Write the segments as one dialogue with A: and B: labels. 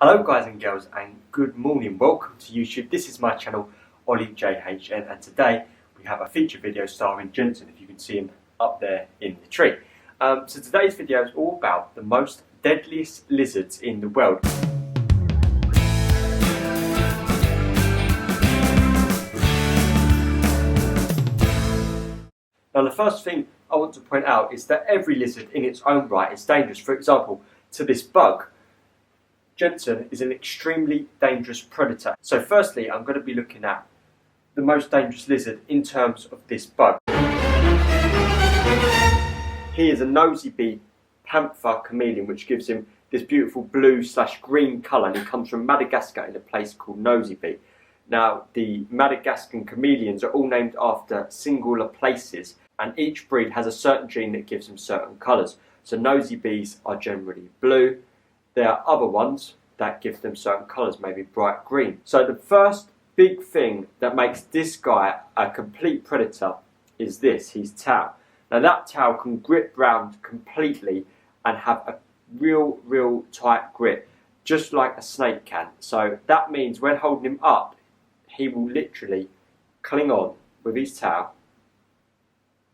A: Hello guys and girls and good morning, welcome to YouTube. This is my channel Ollie JHN and today we have a feature video starring Jensen, if you can see him up there in the tree. So today's video is all about the most deadliest lizards in the world. Now the first thing I want to point out is that every lizard in its own right is dangerous. For example, to this bug, Jensen is an extremely dangerous predator. So firstly, I'm going to be looking at the most dangerous lizard in terms of this bug. He is a Nosy Bee panther chameleon, which gives him this beautiful blue/green colour, and he comes from Madagascar in a place called Nosy Bee. Now, the Madagascan chameleons are all named after singular places, and each breed has a certain gene that gives them certain colours. So Nosy Bees are generally blue. There are other ones that give them certain colours, maybe bright green. So the first big thing that makes this guy a complete predator is this, his tail. Now that tail can grip round completely and have a real tight grip, just like a snake can. So that means when holding him up, he will literally cling on with his tail,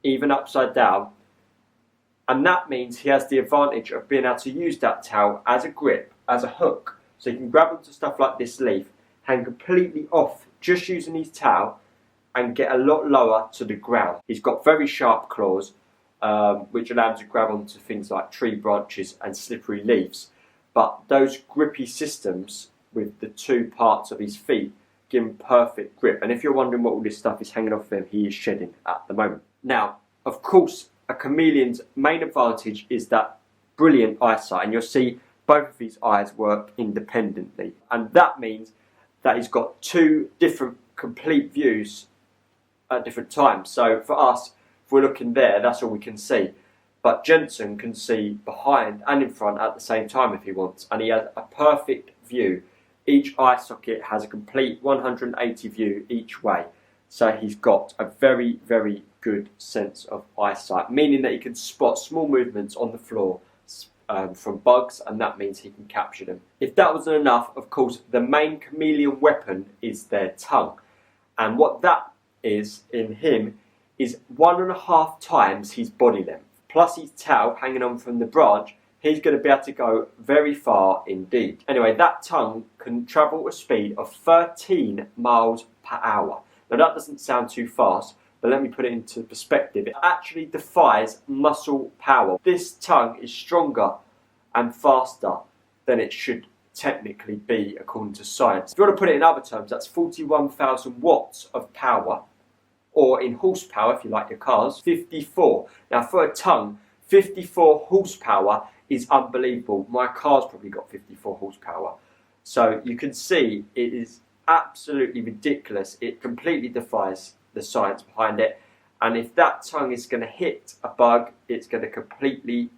A: even upside down. And that means he has the advantage of being able to use that tail as a grip, as a hook. So he can grab onto stuff like this leaf, hang completely off just using his tail, and get a lot lower to the ground. He's got very sharp claws, which allow him to grab onto things like tree branches and slippery leaves. But those grippy systems with the two parts of his feet give him perfect grip. And if you're wondering what all this stuff is hanging off him, he is shedding at the moment. Now, of course, a chameleon's main advantage is that brilliant eyesight, and you'll see both of his eyes work independently, and that means that he's got two different complete views at different times. So for us, if we're looking there, that's all we can see, but Jensen can see behind and in front at the same time if he wants, and he has a perfect view. Each eye socket has a complete 180 view each way. So he's got a very good sense of eyesight, meaning that he can spot small movements on the floor from bugs, and that means he can capture them. If that wasn't enough, of course, the main chameleon weapon is their tongue. And what that is in him is 1.5 times his body length. Plus his tail hanging on from the branch, he's going to be able to go very far indeed. Anyway, that tongue can travel at a speed of 13 miles per hour. Now that doesn't sound too fast, but let me put it into perspective. It actually defies muscle power. This tongue is stronger and faster than it should technically be according to science. If you want to put it in other terms, that's 41,000 watts of power, or in horsepower, if you like your cars, 54. Now for a tongue, 54 horsepower is unbelievable. My car's probably got 54 horsepower. So you can see it is absolutely ridiculous. It completely defies the science behind it, and if that tongue is going to hit a bug, it's going to completely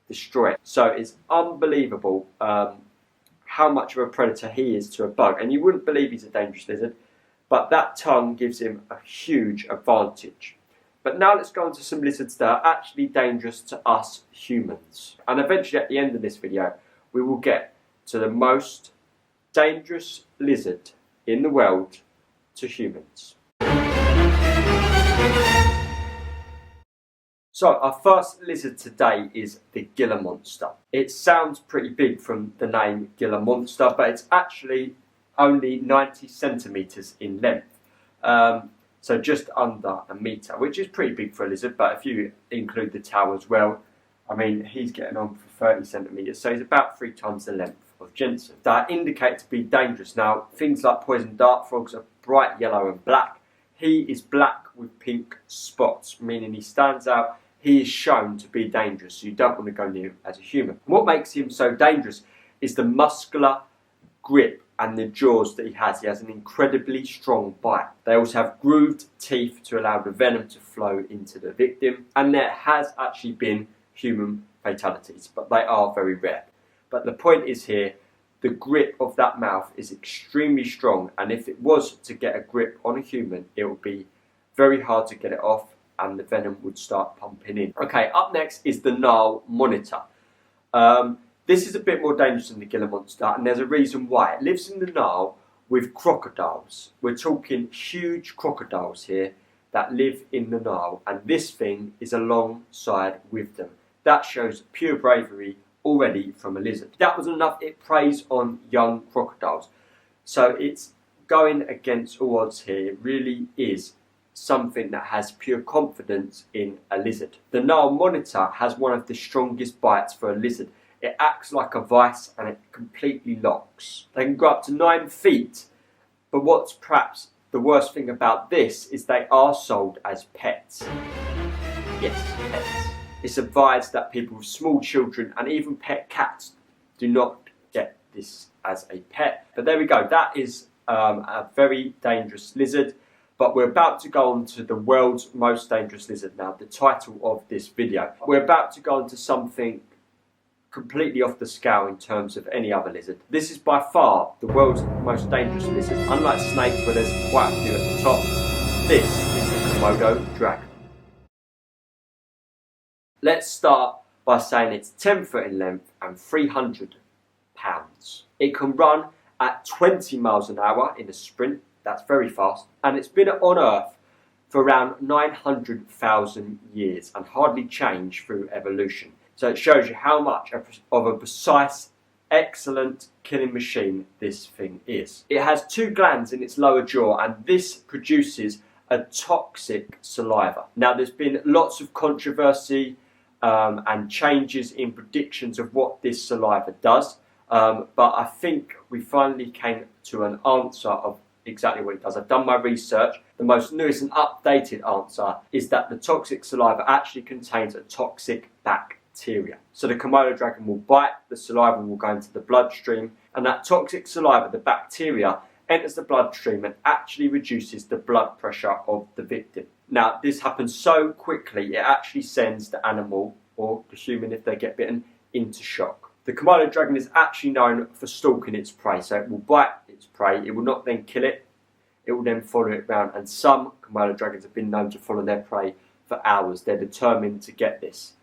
A: destroy it. So it's unbelievable how much of a predator he is to a bug, and you wouldn't believe he's a dangerous lizard, but that tongue gives him a huge advantage. But now let's go on to some lizards that are actually dangerous to us humans, and eventually at the end of this video we will get to the most dangerous lizard in the world to humans. So our first lizard today is the Gila monster. It sounds pretty big from the name Gila monster, but it's actually only 90 centimetres in length. So just under a metre, which is pretty big for a lizard, but if you include the tail as well, I mean, he's getting on for 30 centimetres, so he's about 3 times the length of Jensen. That indicate to be dangerous. Now, things like poison dart frogs are bright yellow and black. He is black with pink spots, meaning he stands out. He is shown to be dangerous, so you don't want to go near him as a human. What makes him so dangerous is the muscular grip and the jaws that he has. He has an incredibly strong bite. They also have grooved teeth to allow the venom to flow into the victim, and there has actually been human fatalities, but they are very rare. But the point is here, the grip of that mouth is extremely strong, and if it was to get a grip on a human, it would be very hard to get it off, and the venom would start pumping in. Okay, up next is the Nile monitor. This is a bit more dangerous than the Gila monster, and there's a reason why. It lives in the Nile with crocodiles. We're talking huge crocodiles here that live in the Nile, and this thing is alongside with them. That shows pure bravery already from a lizard. That wasn't enough, it preys on young crocodiles. So it's going against all odds here. It really is something that has pure confidence in a lizard. The Nile monitor has one of the strongest bites for a lizard. It acts like a vice and it completely locks. They can go up to 9 feet, but what's perhaps the worst thing about this is they are sold as pets. Yes, pets. It's advised that people with small children and even pet cats do not get this as a pet. But there we go, that is a very dangerous lizard. But we're about to go on to the world's most dangerous lizard now, the title of this video. We're about to go on to something completely off the scale in terms of any other lizard. This is by far the world's most dangerous lizard. Unlike snakes where there's quite a few at the top, this is the Komodo Dragon. Let's start by saying it's 10 foot in length and 300 pounds. It can run at 20 miles an hour in a sprint, that's very fast, and it's been on Earth for around 900,000 years and hardly changed through evolution. So it shows you how much of a precise, excellent killing machine this thing is. It has 2 glands in its lower jaw, and this produces a toxic saliva. Now there's been lots of controversy and changes in predictions of what this saliva does, but I think we finally came to an answer of exactly what it does. I've done my research. The most newest and updated answer is that the toxic saliva actually contains a toxic bacteria. So the Komodo dragon will bite, the saliva will go into the bloodstream, and that toxic saliva, the bacteria, enters the bloodstream and actually reduces the blood pressure of the victim. Now, this happens so quickly, it actually sends the animal, or the human if they get bitten, into shock. The Komodo dragon is actually known for stalking its prey, so it will bite its prey, it will not then kill it, it will then follow it around, and some Komodo dragons have been known to follow their prey for hours. They're determined to get this.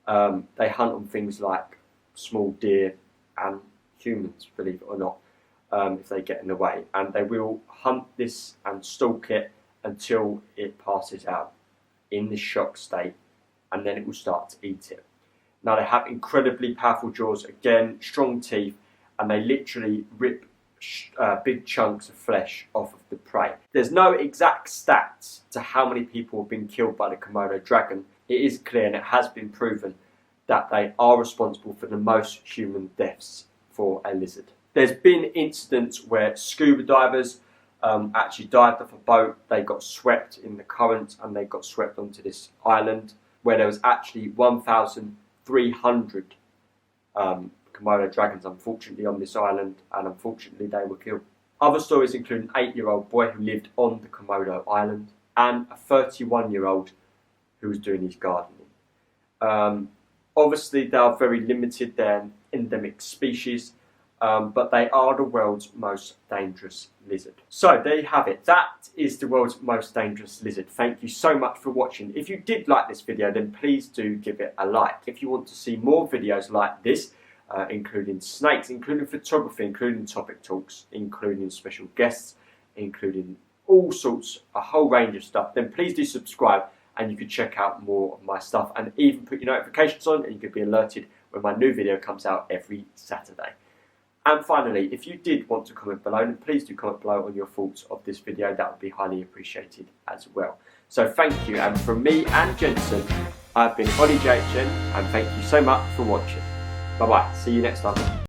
A: They hunt on things like small deer and humans, believe it or not, if they get in the way, and they will hunt this and stalk it until it passes out in this shock state, and then it will start to eat it. Now they have incredibly powerful jaws, again strong teeth, and they literally rip big chunks of flesh off of the prey. There's no exact stats to how many people have been killed by the Komodo dragon. It is clear, and it has been proven, that they are responsible for the most human deaths for a lizard. There's been incidents where scuba divers actually dived off a boat, they got swept in the current and they got swept onto this island where there was actually 1,300 Komodo dragons unfortunately on this island, and unfortunately they were killed. Other stories include an 8-year-old boy who lived on the Komodo island and a 31-year-old who was doing his gardening. Obviously they are very limited, they're an endemic species, but they are the world's most dangerous lizard. So there you have it, that is the world's most dangerous lizard. Thank you so much for watching. If you did like this video, then please do give it a like. If you want to see more videos like this, including snakes, including photography, including topic talks, including special guests, including all sorts, a whole range of stuff, then please do subscribe, and you can check out more of my stuff and even put your notifications on, and you can be alerted when my new video comes out every Saturday. And finally, if you did want to comment below, then please do comment below on your thoughts of this video. That would be highly appreciated as well. So thank you, and from me and Jensen, I've been Ollie JHN, and thank you so much for watching. Bye bye, see you next time.